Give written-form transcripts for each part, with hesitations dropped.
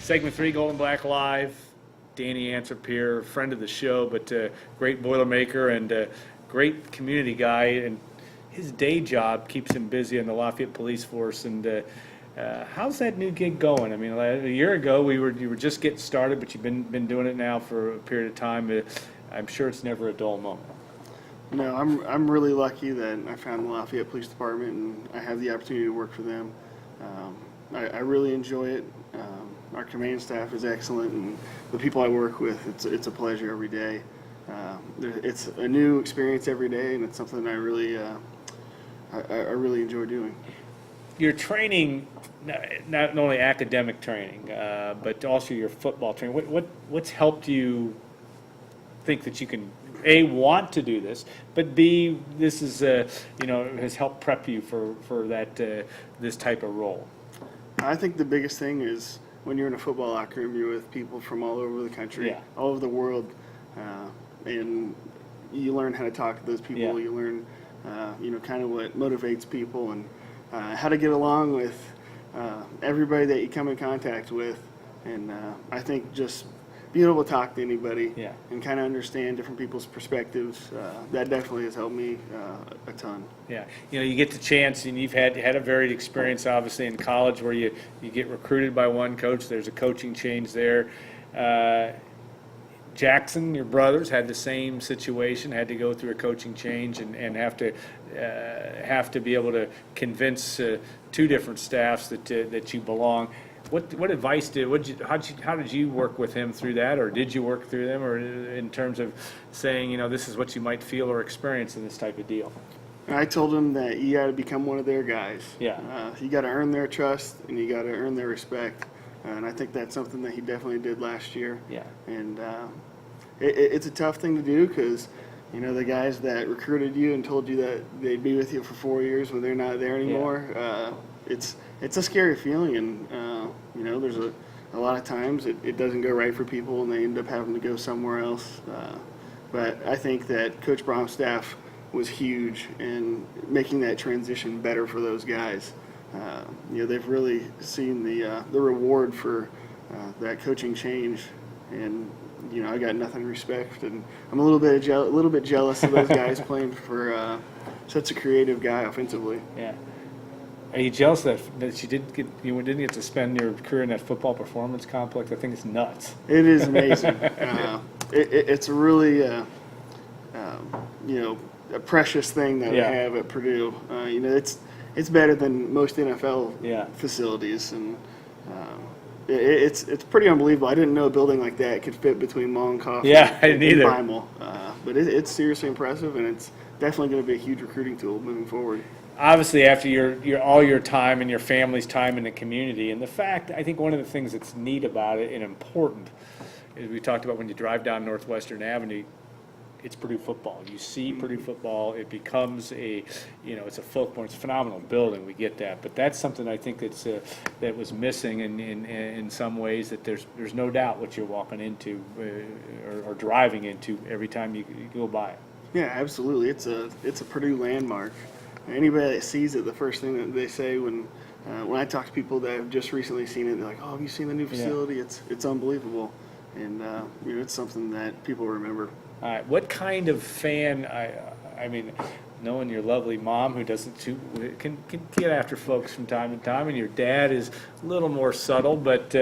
Segment 3, Gold and Black Live. Danny Anthrop here, friend of the show, but great Boilermaker and great community guy. And his day job keeps him busy in the Lafayette Police Force. And how's that new gig going? I mean, a year ago you were just getting started, but you've been doing it now for a period of time. I'm sure it's never a dull moment. No, I'm really lucky that I found the Lafayette Police Department and I have the opportunity to work for them. I really enjoy it. Our command staff is excellent, and the people I work with, it's a pleasure every day. It's a new experience every day, and it's something I really enjoy doing. Your training, not only academic training, but also your football training. What's helped you think that you can A, want to do this, but B, this is has helped prep you for that this type of role? I think the biggest thing is when you're in a football locker room, you're with people from all over the country, Yeah. all over the world, and you learn how to talk to those people. Yeah. You learn, kind of what motivates people and how to get along with everybody that you come in contact with. And I think just being able to talk to anybody Yeah. and kind of understand different people's perspectives, that definitely has helped me a ton. Yeah, you get the chance, and you've had a varied experience, obviously, in college where you get recruited by one coach. There's a coaching change there. Jackson, your brothers, had the same situation, had to go through a coaching change and have to be able to convince two different staffs that you belong. What advice how did you work with him through that, or did you work through them, or in terms of saying, this is what you might feel or experience in this type of deal? I told him that you got to become one of their guys. Yeah. You got to earn their trust and you got to earn their respect. And I think that's something that he definitely did last year. Yeah. And it's a tough thing to do because, the guys that recruited you and told you that they'd be with you for 4 years when they're not there anymore, it's a scary feeling. And, there's a lot of times it doesn't go right for people and they end up having to go somewhere else. But I think that Coach Brom's staff was huge in making that transition better for those guys. They've really seen the reward for that coaching change, and I got nothing but respect, and I'm a little bit jealous of those guys playing for such a creative guy offensively. Yeah. Are you jealous that you didn't get to spend your career in that football performance complex? I think it's nuts. It is amazing. It's really a precious thing that we have at Purdue. It's better than most NFL facilities, and it's pretty unbelievable. I didn't know a building like that could fit between Mollenkopf I didn't either. Weimel. But it's seriously impressive, and it's definitely going to be a huge recruiting tool moving forward. Obviously, after all your time and your family's time in the community, and the fact, I think one of the things that's neat about it and important is we talked about when you drive down Northwestern Avenue, it's Purdue football. You see Purdue football, it becomes it's a focal point. It's a phenomenal building. We get that, but that's something I think that was missing in some ways. That there's no doubt what you're walking into or driving into every time you go by it. Yeah, absolutely. It's a Purdue landmark. Anybody that sees it, the first thing that they say when I talk to people that have just recently seen it, they're like, "Oh, have you seen the new facility? Yeah. It's unbelievable," and it's something that people remember. All right, what kind of fan? I mean, knowing your lovely mom who can get after folks from time to time, and your dad is a little more subtle, but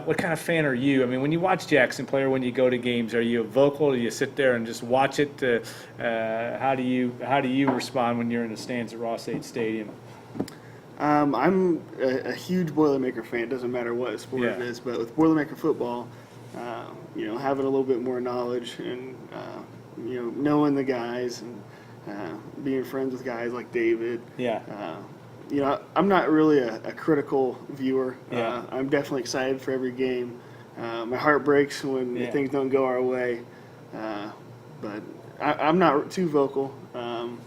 what kind of fan are you? I mean, when you watch Jackson play or when you go to games, are you vocal? Do you sit there and just watch it? How do you respond when you're in the stands at Ross-Ade Stadium? I'm a huge Boilermaker fan. It doesn't matter what sport it is, but with Boilermaker football, having a little bit more knowledge and knowing the guys and being friends with guys like David. Yeah. I'm not really a critical viewer. Yeah. I'm definitely excited for every game. My heart breaks when things don't go our way, but I'm not too vocal. I'm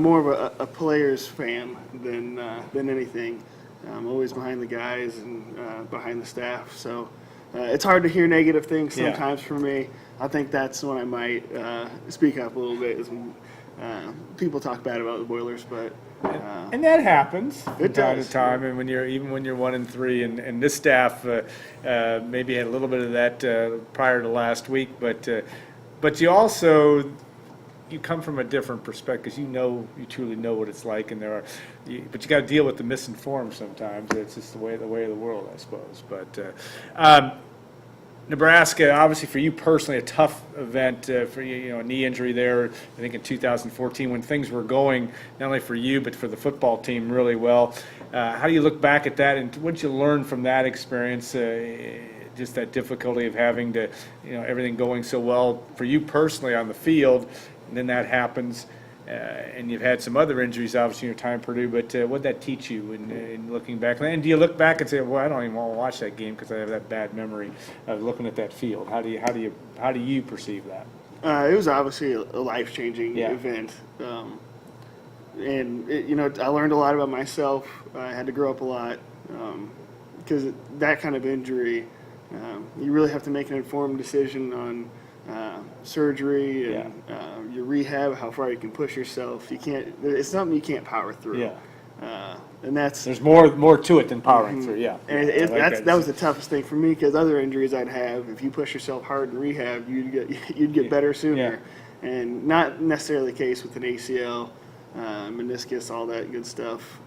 more of a players fan than anything. I'm always behind the guys and behind the staff, so it's hard to hear negative things sometimes for me. I think that's when I might speak up a little bit. Is when, people talk bad about the Boilers, but And that happens from It time does, to time, and when you're 1-3, and this staff maybe had a little bit of that prior to last week, but you also you come from a different perspective because you truly know what it's like, and but you got to deal with the misinformed sometimes. It's just the way of the world, I suppose. But Nebraska, obviously for you personally, a tough event for you, a knee injury there, I think in 2014 when things were going, not only for you, but for the football team really well. How do you look back at that, and what did you learn from that experience, just that difficulty of having to, everything going so well for you personally on the field, and then that happens, and you've had some other injuries, obviously, in your time at Purdue, but what did that teach you in looking back? And do you look back and say, well, I don't even want to watch that game because I have that bad memory of looking at that field? How do you perceive that? It was obviously a life-changing Yeah. event. And, I learned a lot about myself. I had to grow up a lot because that kind of injury, you really have to make an informed decision on surgery and your rehab, how far you can push yourself. It's something you can't power through. Yeah. And There's more to it than powering through. Yeah. And I like that was the toughest thing for me because other injuries I'd have, if you push yourself hard in rehab, you'd get better sooner. Yeah. And not necessarily the case with an ACL, meniscus, all that good stuff.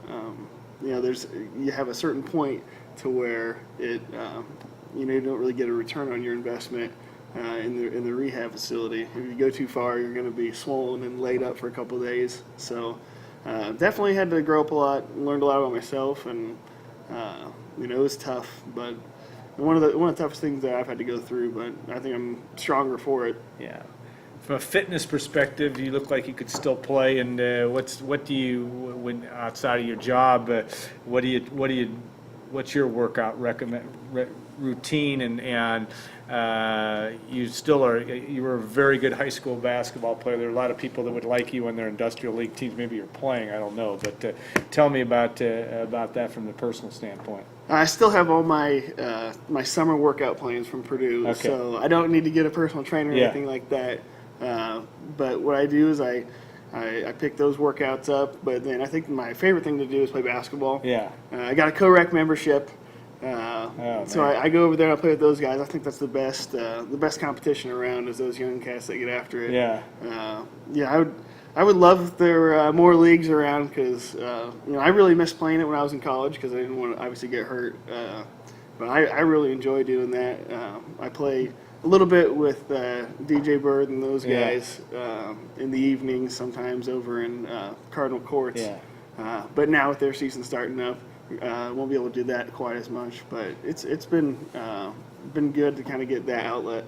You have a certain point to where you don't really get a return on your investment in the rehab facility. If you go too far, you're going to be swollen and laid up for a couple of days. So definitely had to grow up a lot, learned a lot about myself, and it was tough. But one of the toughest things that I've had to go through. But I think I'm stronger for it. Yeah. From a fitness perspective, you look like you could still play. And what do you, when outside of your job, what's your workout routine? And you were a very good high school basketball player. There are a lot of people that would like you on their industrial league teams. Maybe you're playing, I don't know. But tell me about that from the personal standpoint. I still have all my my summer workout plans from Purdue, Okay. so I don't need to get a personal trainer or Yeah. anything like that. But what I do is I pick those workouts up, but then I think my favorite thing to do is play basketball. Yeah. I got a co-rec membership, so man. I go over there and I play with those guys. I think that's the best competition around is those young cats that get after it. Yeah. I would love if there were more leagues around because I really missed playing it when I was in college because I didn't want to obviously get hurt. But I really enjoy doing that. I play a little bit with DJ Bird and those guys in the evenings, sometimes over in Cardinal Courts. Yeah. But now with their season starting up, won't be able to do that quite as much. But it's been good to kind of get that outlet.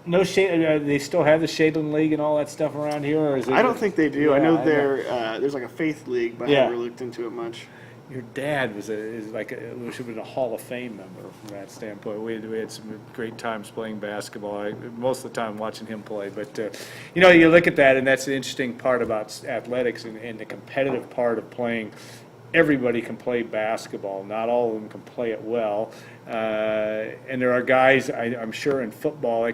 No shade. They still have the Shadeland League and all that stuff around here, or is it? I don't think they do. Yeah, I know there's like a faith league, but I haven't really looked into it much. Your dad should have been a Hall of Fame member from that standpoint. We had some great times playing basketball. Most of the time watching him play. But you look at that, and that's the interesting part about athletics and the competitive part of playing. Everybody can play basketball. Not all of them can play it well. And there are guys, I'm sure, in football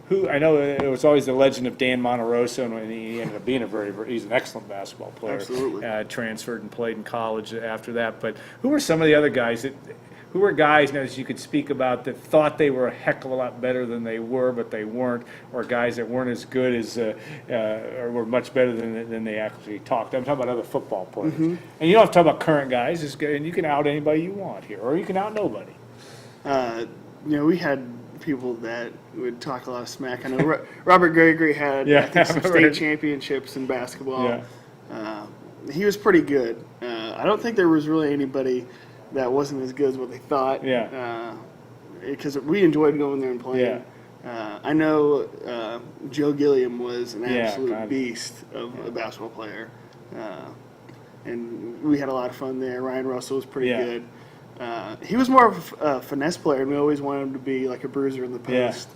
who I know it was always the legend of Dan Monteroso, and he ended up being he's an excellent basketball player. Absolutely. Transferred and played in college after that. But who were some of the other guys who were guys now that you could speak about that thought they were a heck of a lot better than they were, but they weren't, or guys that weren't as good as or were much better than they actually talked? I'm talking about other football players. Mm-hmm. And you don't have to talk about current guys, and you can out anybody you want here, or you can out nobody. We had people that would talk a lot of smack. I know Robert Gregory had I think, some state championships in basketball. Yeah. He was pretty good. I don't think there was really anybody that wasn't as good as what they thought. Yeah. Because we enjoyed going there and playing. Yeah. I know Joe Gilliam was an absolute God. beast of a basketball player. And we had a lot of fun there. Ryan Russell was pretty good. He was more of a finesse player, and we always wanted him to be like a bruiser in the post.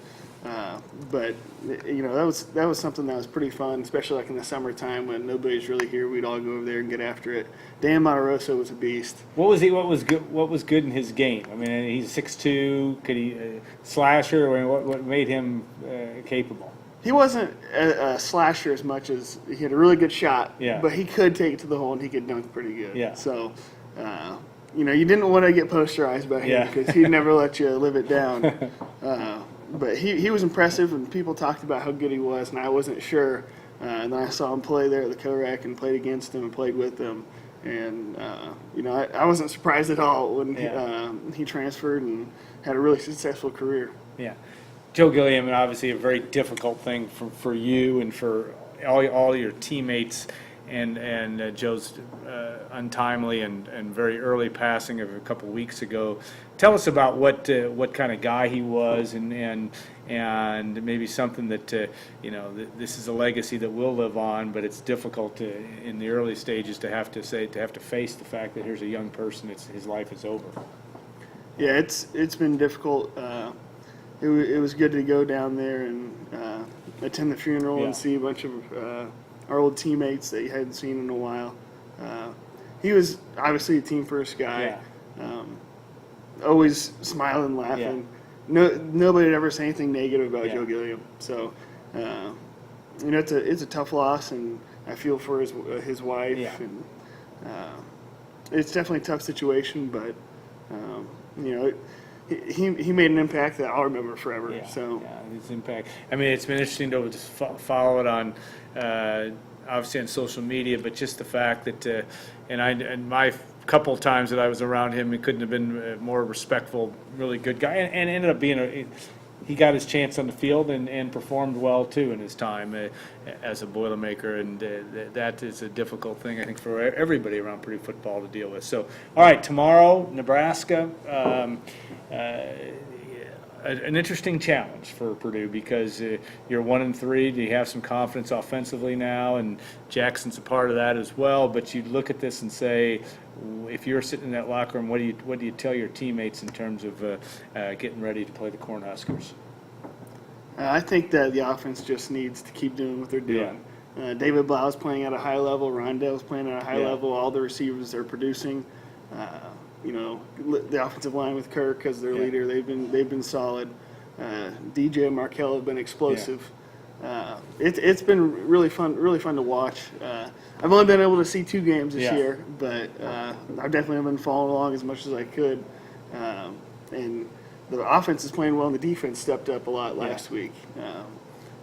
But that was something that was pretty fun, especially like in the summertime when nobody's really here. We'd all go over there and get after it. Dan Monteroso was a beast. What was he? What was good? What was good in his game? I mean, he's 6'2". Could he slasher? I mean, what made him capable? he wasn't a slasher as much as he had a really good shot, Yeah. but he could take it to the hole and he could dunk pretty good. Yeah. So, you didn't want to get posterized by him Yeah. because he'd never let you live it down. But he was impressive, and people talked about how good he was, and I wasn't sure. And then I saw him play there at the co-rec and played against him and played with him. And, I wasn't surprised at all when he transferred and had a really successful career. Yeah. Joe Gilliam, obviously a very difficult thing for you and for all your teammates, and Joe's untimely and very early passing of a couple weeks ago. Tell us about what kind of guy he was, and maybe something that this is a legacy that will live on, but it's difficult in the early stages to have to face the fact that here's a young person, his life is over. Yeah, it's been difficult. It was good to go down there and attend the funeral and see a bunch of our old teammates that you hadn't seen in a while. He was obviously a team first guy, always smiling, laughing. Yeah. Nobody would ever say anything negative about Joe Gilliam. So, it's a tough loss, and I feel for his wife. Yeah. And it's definitely a tough situation, but He made an impact that I'll remember forever. Yeah, so his impact. I mean, it's been interesting to just follow it on, obviously on social media, but just the fact that, and my couple of times that I was around him, he couldn't have been a more respectful, really good guy, and ended up being he got his chance on the field and performed well too in his time as a Boilermaker, and that is a difficult thing I think for everybody around Purdue football to deal with. So, all right, tomorrow, Nebraska. An interesting challenge for Purdue because you're 1-3. Do you have some confidence offensively now? And Jackson's a part of that as well. But you look at this and say, if you're sitting in that locker room, what do you tell your teammates in terms of getting ready to play the Cornhuskers? I think that the offense just needs to keep doing what they're doing. Yeah. David Blau's playing at a high level. Rondell's playing at a high level. All the receivers are producing. The offensive line with Kirk as their leader, they've been solid. DJ and Markel have been explosive. Yeah. It's been really fun to watch. I've only been able to see 2 games this year, but I've definitely been following along as much as I could. And the offense is playing well, and the defense stepped up a lot last week.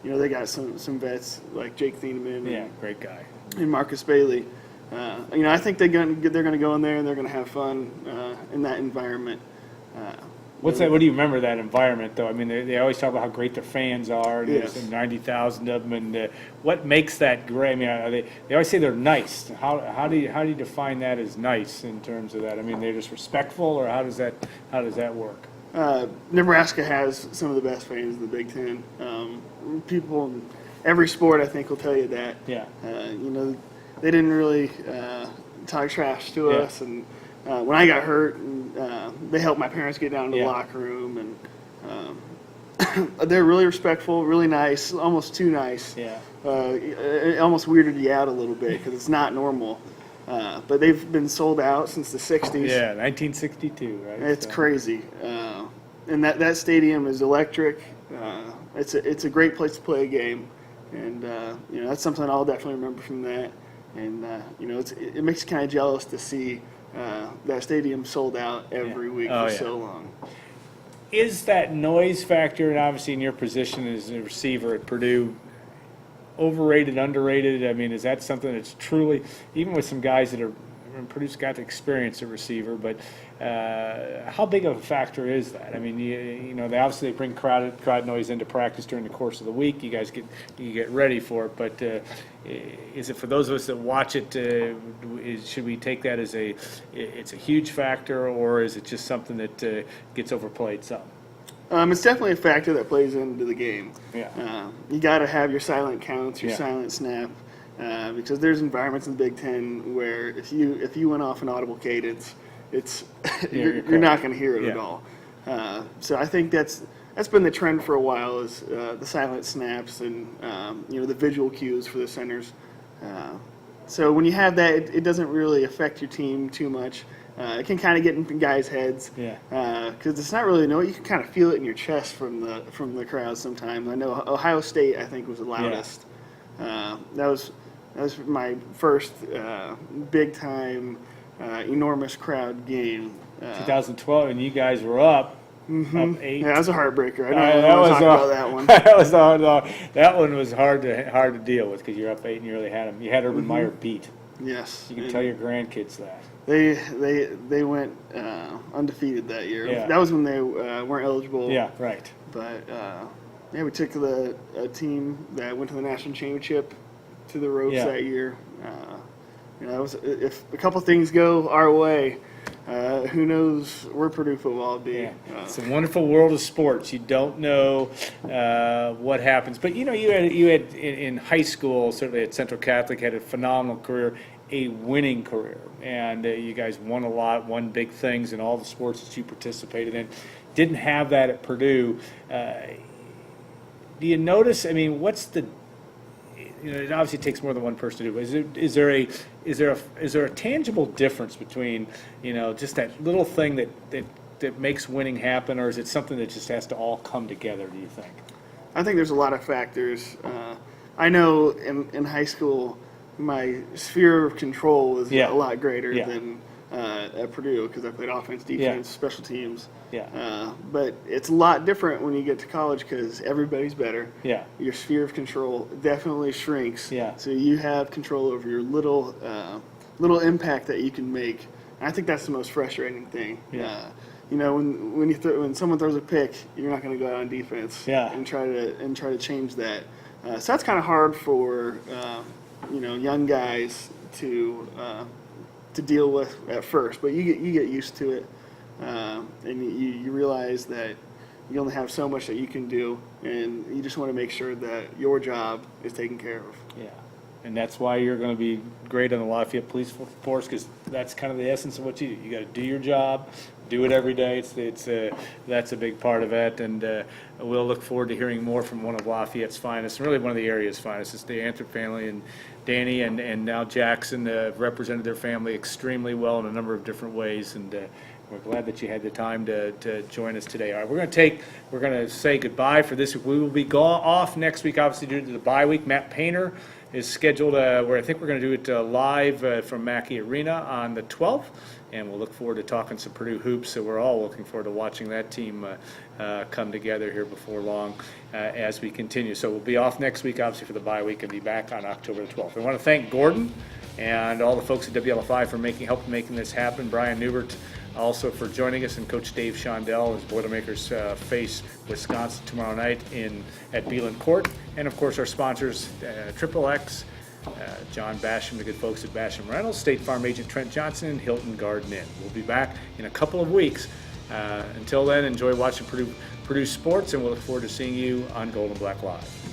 They got some vets like Jake Thieneman, great guy, and Marcus Bailey. I think they're going to go in there and they're going to have fun in that environment. What do you remember that environment, though? I mean, they always talk about how great their fans are. And there's 90,000 of them, and what makes that great? I mean, they always say they're nice. How do you define that as nice in terms of that? I mean, they're just respectful, or how does that work? Nebraska has some of the best fans in the Big Ten. People in every sport, I think, will tell you that. Yeah. They didn't really talk trash to us, and when I got hurt, they helped my parents get down to the locker room, and they're really respectful, really nice, almost too nice. Yeah. It almost weirded you out a little bit because it's not normal. But they've been sold out since the 60s. Yeah, 1962, right? It's crazy. And that stadium is electric. It's a great place to play a game, and that's something I'll definitely remember from that. And it makes you kind of jealous to see that stadium sold out every week for so long. Is that noise factor, and obviously in your position as a receiver at Purdue, overrated, underrated? I mean, is that something that's truly, even with some guys that are, Purdue's got the experience at receiver, but how big of a factor is that? I mean, they obviously bring crowd noise into practice during the course of the week. You guys get ready for it, but is it for those of us that watch it? Should we take that as it's a huge factor, or is it just something that gets overplayed some? It's definitely a factor that plays into the game. Yeah. You got to have your silent counts, your silent snap. Because there's environments in the Big Ten where if you went off an audible cadence, you're not going to hear it at all. So I think that's been the trend for a while, is the silent snaps and the visual cues for the centers. So when you have that, it doesn't really affect your team too much. it can kind of get in guys' heads. Yeah. Because it's not really you can kind of feel it in your chest from the crowd sometimes. I know Ohio State, I think, was the loudest. That was my first big time enormous crowd game. 2012, and you guys were up 8. Yeah, that was a heartbreaker. I know That was talk about that one. that one was hard to deal with because you're up 8 and you really had them. You had Urban Meyer beat. Yes. You can tell your grandkids that. They went undefeated that year. Yeah. That was when they weren't eligible. Yeah, right. But we took a team that went to the national championship to the ropes that year. If a couple things go our way, who knows where Purdue football will be. Yeah. It's a wonderful world of sports. You don't know what happens. But, you had in high school, certainly at Central Catholic, had a phenomenal career, a winning career. And you guys won a lot, won big things in all the sports that you participated in. Didn't have that at Purdue. Do you notice, what's the it obviously takes more than one person to do. Is there a tangible difference between just that little thing that makes winning happen, or is it something that just has to all come together? Do you think? I think there's a lot of factors. I know in high school, my sphere of control was a lot greater than at Purdue because I played offense, defense, special teams. Yeah. But it's a lot different when you get to college because everybody's better. Yeah. Your sphere of control definitely shrinks. Yeah. So you have control over your little impact that you can make. And I think that's the most frustrating thing. Yeah. When someone throws a pick, you're not going to go out on defense. Yeah. And try to change that. So that's kind of hard for young guys to deal with at first, but you get used to it. And you realize that you only have so much that you can do, and you just want to make sure that your job is taken care of. Yeah, and that's why you're going to be great on the Lafayette Police Force because that's kind of the essence of what you do. You got to do your job, do it every day. That's a big part of it, and we'll look forward to hearing more from one of Lafayette's finest, and really one of the area's finest. It's the Anthrop family, and Danny and now Jackson have represented their family extremely well in a number of different ways, and we're glad that you had the time to join us today. All right, we're going to say goodbye for this week. We will be off next week, obviously due to the bye week. Matt Painter is scheduled where I think we're going to do it live from Mackey Arena on the 12th, and we'll look forward to talking some Purdue hoops. So we're all looking forward to watching that team come together here before long as we continue. So we'll be off next week, obviously, for the bye week, and be back on October the 12th. I want to thank Gordon and all the folks at WLFI for helping making this happen. Brian Newbert also for joining us, and Coach Dave Shondell as Boilermakers face Wisconsin tomorrow night at Beeland Court. And of course our sponsors, Triple X, John Basham, the good folks at Basham Reynolds, State Farm agent Trent Johnson, and Hilton Garden Inn. We'll be back in a couple of weeks. Until then, enjoy watching Purdue sports, and we'll look forward to seeing you on Gold and Black Live.